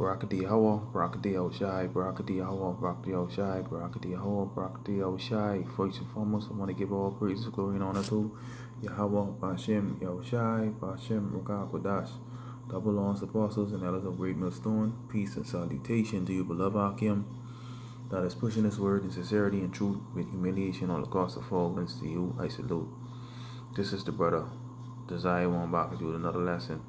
Barakati Hawa, Barakati Shai, Barakati Hawa, Barakati Shai, Barakati Hawa, Barakati Shai. First and foremost, I want to give all praise, glory, and honor to Yahweh, Bashem, Yahushai, Bashem, Rakakodash. Double honors, apostles, and elders of Great Millstone. Peace and salutation to you, beloved Akim, that is pushing His word in sincerity and truth with humiliation on the cost of all. To you, I salute. This is the brother Desire One back with another lesson.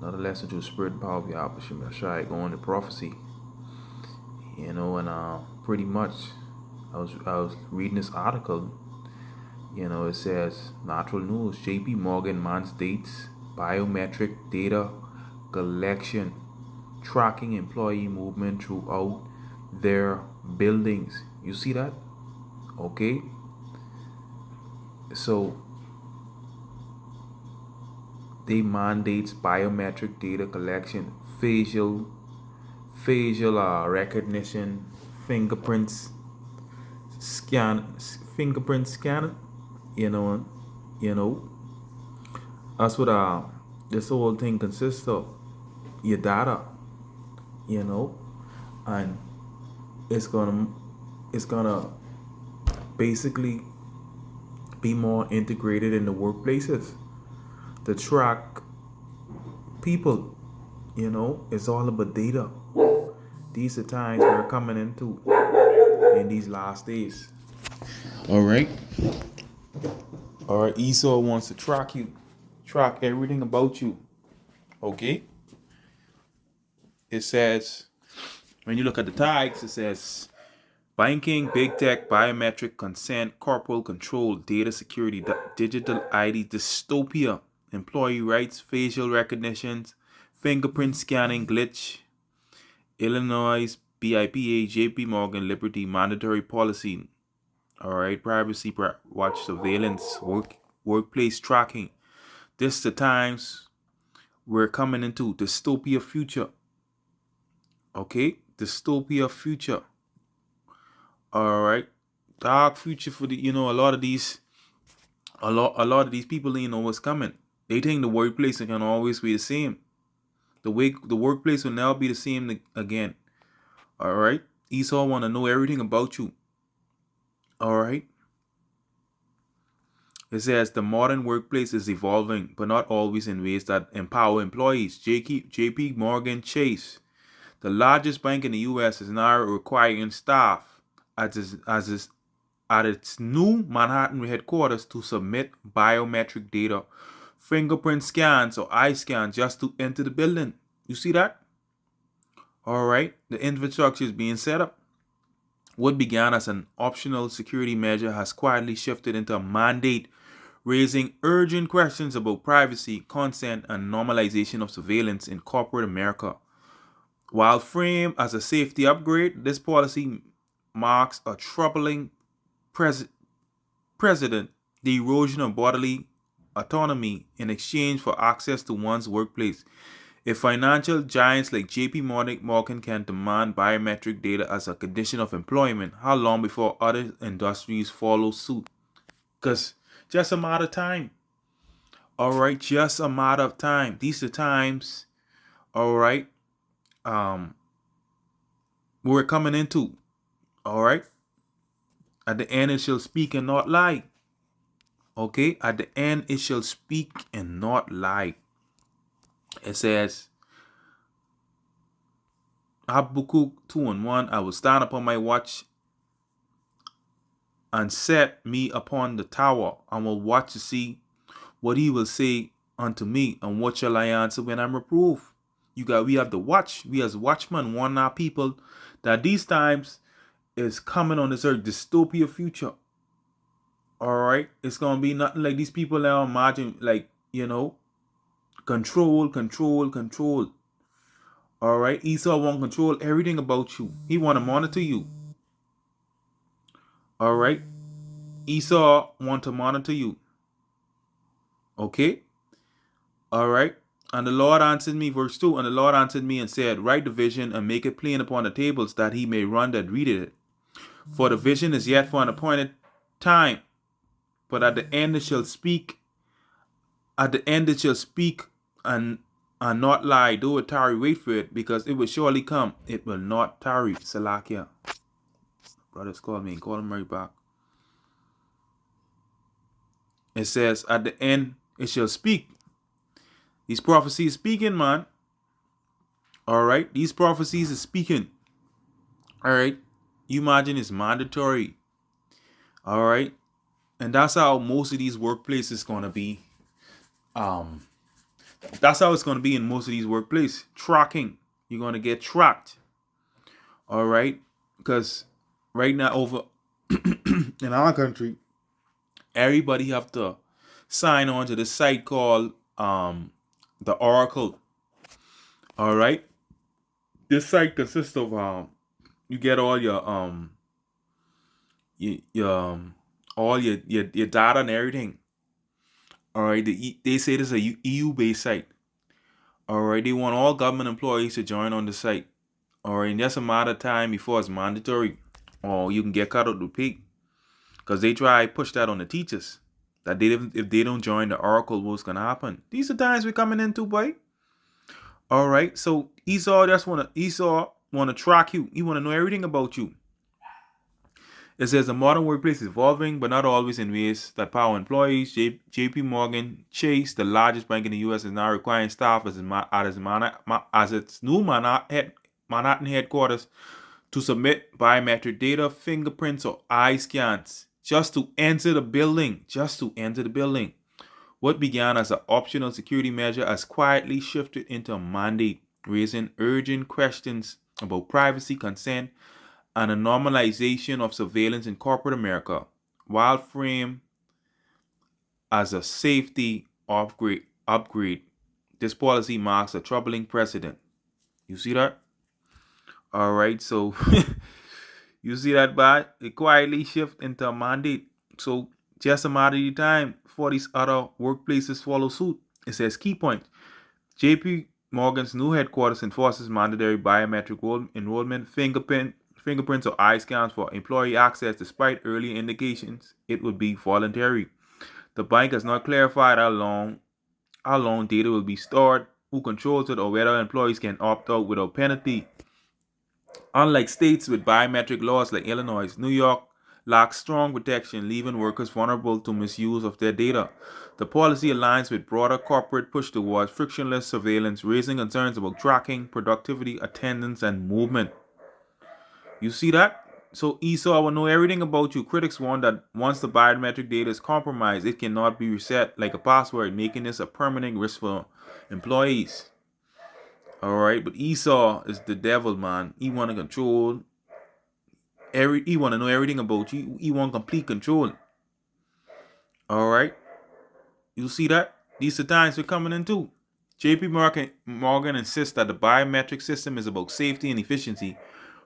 Another lesson to the spirit and power of Yahweh Shai going to prophecy. And pretty much I was reading this article. It says natural news. JPMorgan mandates biometric data collection, tracking employee movement throughout their buildings. You see that? Okay. So they mandates biometric data collection, facial recognition, fingerprints fingerprint scanner. You know, you know. That's what this whole thing consists of. Your data, and it's gonna basically be more integrated in the workplaces to track people. It's all about data. These are times we're coming into in these last days. All right. Esau wants to track you, track everything about you. Okay. It says, when you look at the tags, it says banking, big tech, biometric, consent, corporal control, data security, digital ID, dystopia, employee rights, facial recognitions, fingerprint scanning, glitch, Illinois, BIPA, JPMorgan, Liberty, mandatory policy. All right, privacy watch, surveillance, workplace tracking. This the times we're coming into dystopia future. Okay, dystopia future. All right, dark future for the a lot of these people what's coming. They think the workplace can always be the same. The workplace will now be the same again. All right, Esau want to know everything about you. All right. It says the modern workplace is evolving, but not always in ways that empower employees. JPMorgan Chase, the largest bank in the U.S., is now requiring staff at its new Manhattan headquarters to submit biometric data, fingerprint scans or eye scans just to enter the building. You see that? All right. The infrastructure is being set up. What began as an optional security measure has quietly shifted into a mandate, raising urgent questions about privacy, consent, and normalization of surveillance in corporate America. While framed as a safety upgrade, this policy marks a troubling precedent, the erosion of bodily autonomy in exchange for access to one's workplace. If financial giants like JPMorgan can demand biometric data as a condition of employment, how long before other industries follow suit? Because just a matter of time. All right, just a matter of time. These are times, all right, we're coming into. All right. At the end, it shall speak and not lie. Okay, at the end, it shall speak and not lie. It says, Habakkuk 2:1, I will stand upon my watch and set me upon the tower, and will watch to see what he will say unto me, and what shall I answer when I'm reproved. We have to watch. We as watchmen warn our people that these times is coming on this earth, dystopia future. All right, it's gonna be nothing like these people now imagine, like control. All right, Esau want to control everything about you. He want to monitor you. All right, Esau want to monitor you. Okay. All right. And the Lord answered me, verse 2, and the Lord answered me and said, write the vision and make it plain upon the tables, that he may run that readeth it. For the vision is yet for an appointed time, but at the end it shall speak. At the end it shall speak and and not lie, do it tarry, wait for it, because it will surely come. It will not tarry. Salakia. Brothers call me and call him right back. It says, at the end, it shall speak. These prophecies speaking, man. All right. These prophecies is speaking. All right. You imagine it's mandatory. All right. And that's how most of these workplaces going to be. That's how it's going to be in most of these workplaces. Tracking. You're going to get tracked. All right. Because right now over in our country, everybody have to sign on to the site called the Oracle. All right. This site consists of you get all your all your data and everything. All right. They say this is a EU based site. All right. They want all government employees to join on the site. All right. And that's a matter of time before it's mandatory, or you can get cut out the pay, because they try to push that on the teachers. That if they don't join the Oracle, what's gonna happen? These are times we're coming into, boy. All right, so Esau wanna track you. He wanna know everything about you. It says the modern workplace is evolving, but not always in ways that power employees. JPMorgan Chase, the largest bank in the U.S., is now requiring staff as its new Manhattan headquarters to submit biometric data, fingerprints, or eye scans just to enter the building. What began as an optional security measure has quietly shifted into a mandate, raising urgent questions about privacy, consent, and a normalization of surveillance in corporate America. While framed as a safety upgrade, this policy marks a troubling precedent. You see that? All right, so you see that, but it quietly shift into a mandate. So just a matter of time for these other workplaces follow suit. It says key points. JP Morgan's new headquarters enforces mandatory biometric enrollment, fingerprints or eye scans for employee access, despite early indications it would be voluntary. The bank has not clarified how long data will be stored, who controls it, or whether employees can opt out without penalty. Unlike states with biometric laws like Illinois, New York lacks strong protection, leaving workers vulnerable to misuse of their data. The policy aligns with broader corporate push towards frictionless surveillance, raising concerns about tracking, productivity, attendance, and movement. You see that? So Esau will know everything about you. Critics warn that once the biometric data is compromised, it cannot be reset like a password, making this a permanent risk for employees. All right, but Esau is the devil, man. He want to control he want to know everything about you. He want complete control. All right, you see that? These are times we're coming into. JPMorgan insists that the biometric system is about safety and efficiency,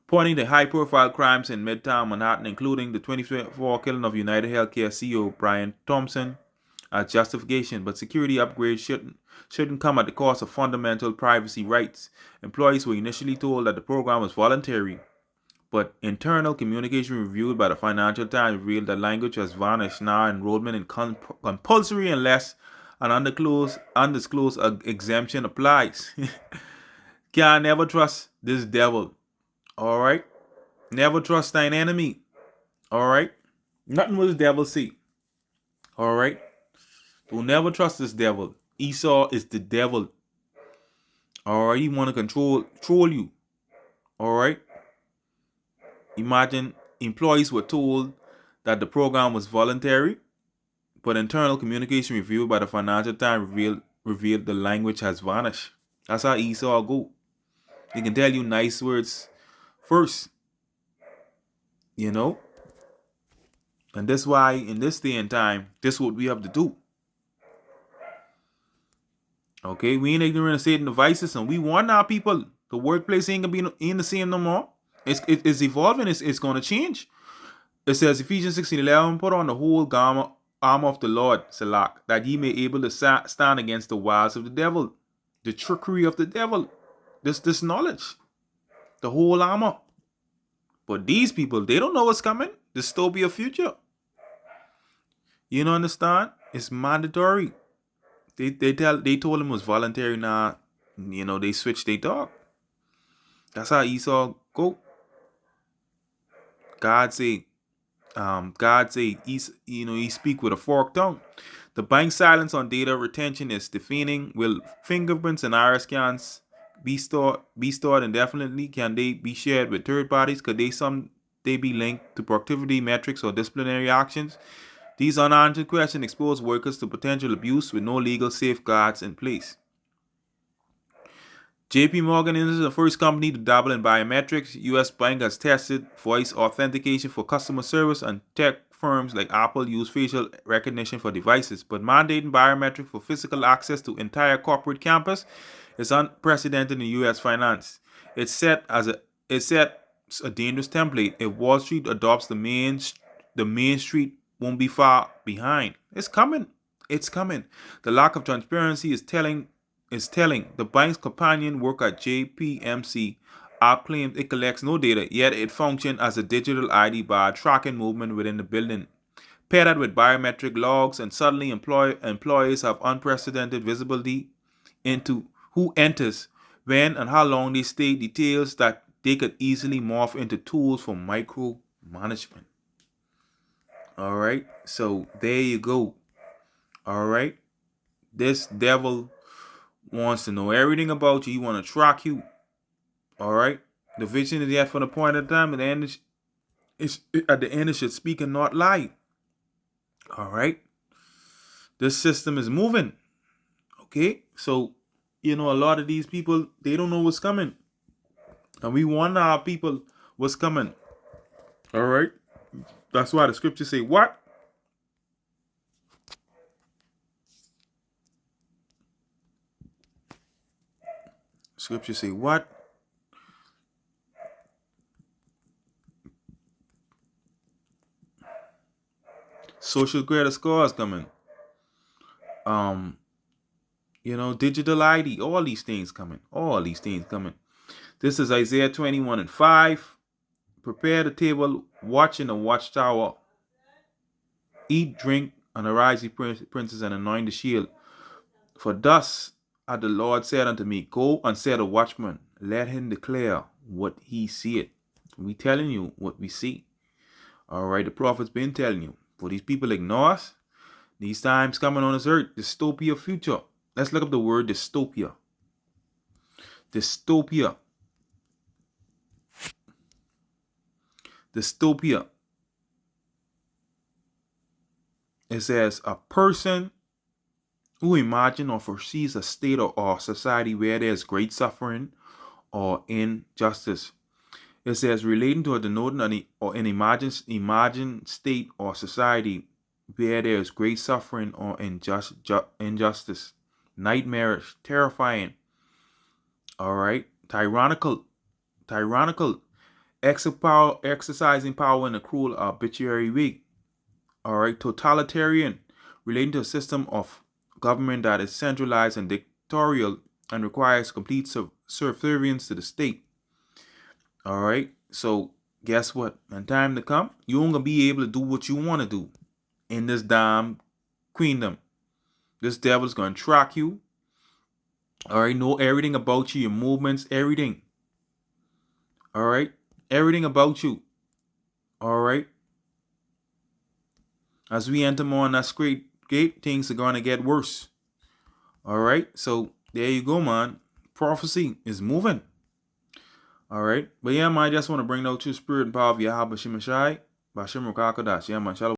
pointing to high-profile crimes in Midtown Manhattan, including the 2024 killing of United Healthcare CEO Brian Thompson, as justification. But security upgrades shouldn't come at the cost of fundamental privacy rights. Employees were initially told that the program was voluntary, but internal communication reviewed by the Financial Times revealed that language has vanished. Now enrollment in compulsory unless an undisclosed exemption applies. Can't never trust this devil. All right? Never trust thine enemy. All right? Nothing will the devil see. All right? Don't never trust this devil. Esau is the devil. All right? He want to control you. All right? Imagine employees were told that the program was voluntary, but internal communication reviewed by the Financial Times revealed the language has vanished. That's how Esau go. They can tell you nice words first, you know? And that's why in this day and time, this is what we have to do. Okay, we ain't ignorant of Satan devices, and we want our people. The workplace ain't gonna be ain't the same no more. It's evolving. It's gonna change. It says Ephesians 16:11, put on the whole armor of the Lord, Salak, that ye may able to stand against the wiles of the devil, the trickery of the devil. This knowledge, the whole armor. But these people, they don't know what's coming. Dystopia future. You don't understand? It's mandatory. They told him it was voluntary. Now they switch their dog. That's how Esau go. God say, he speak with a forked tongue. The bank silence on data retention is deafening. Will fingerprints and iris scans be stored indefinitely? Can they be shared with third parties? Could they be linked to productivity metrics or disciplinary actions? These unanswered questions expose workers to potential abuse with no legal safeguards in place. JPMorgan is the first company to dabble in biometrics. US Bank has tested voice authentication for customer service, and tech firms like Apple use facial recognition for devices. But mandating biometrics for physical access to entire corporate campus is unprecedented in US finance. It sets a dangerous template. If Wall Street adopts the main street won't be far behind. It's coming. It's coming. The lack of transparency is telling. The bank's companion work at JPMC app claims it collects no data, yet it functions as a digital ID bar tracking movement within the building. Pair that with biometric logs, and suddenly employees have unprecedented visibility into who enters, when, and how long they stay, details that they could easily morph into tools for micromanagement. All right, so there you go. All right, this devil wants to know everything about you. He want to track you. All right, the vision is yet for the point of time. At the end, it should speak and not lie. All right, this system is moving. Okay, so a lot of these people, they don't know what's coming, and we warn our people what's coming. All right, that's why the scriptures say what. Scriptures say what? Social credit scores coming. Digital ID, all these things coming. All these things coming. This is Isaiah 21:5. Prepare the table, watch in the watchtower. Eat, drink, and arise, ye princes, and anoint the shield. For thus hath the Lord said unto me, Go and set a watchman, let him declare what he seeth. We telling you what we see. All right, the prophet's been telling you. For these people ignore us, these times coming on this earth, dystopia future. Let's look up the word dystopia. Dystopia. Dystopia. It says a person who imagines or foresees a state or society where there is great suffering or injustice. It says relating to or denoting an imagined state or society where there is great suffering or injustice. Nightmarish, terrifying. All right, tyrannical, exercising power in a cruel, arbitrary way. All right, totalitarian, relating to a system of government that is centralized and dictatorial and requires complete subservience to the state. All right, so guess what? When time to come, you ain't gonna be able to do what you want to do in this damn queendom. This devil's gonna track you. All right, know everything about you, your movements, everything. All right, everything about you. All right. As we enter more on that straight gate, things are gonna get worse. All right, so there you go, man. Prophecy is moving. All right, but yeah, man, I just want to bring out your spirit and power of Yahweh Shemashai, Bashim Rukakadash. Yeah, man, shalom.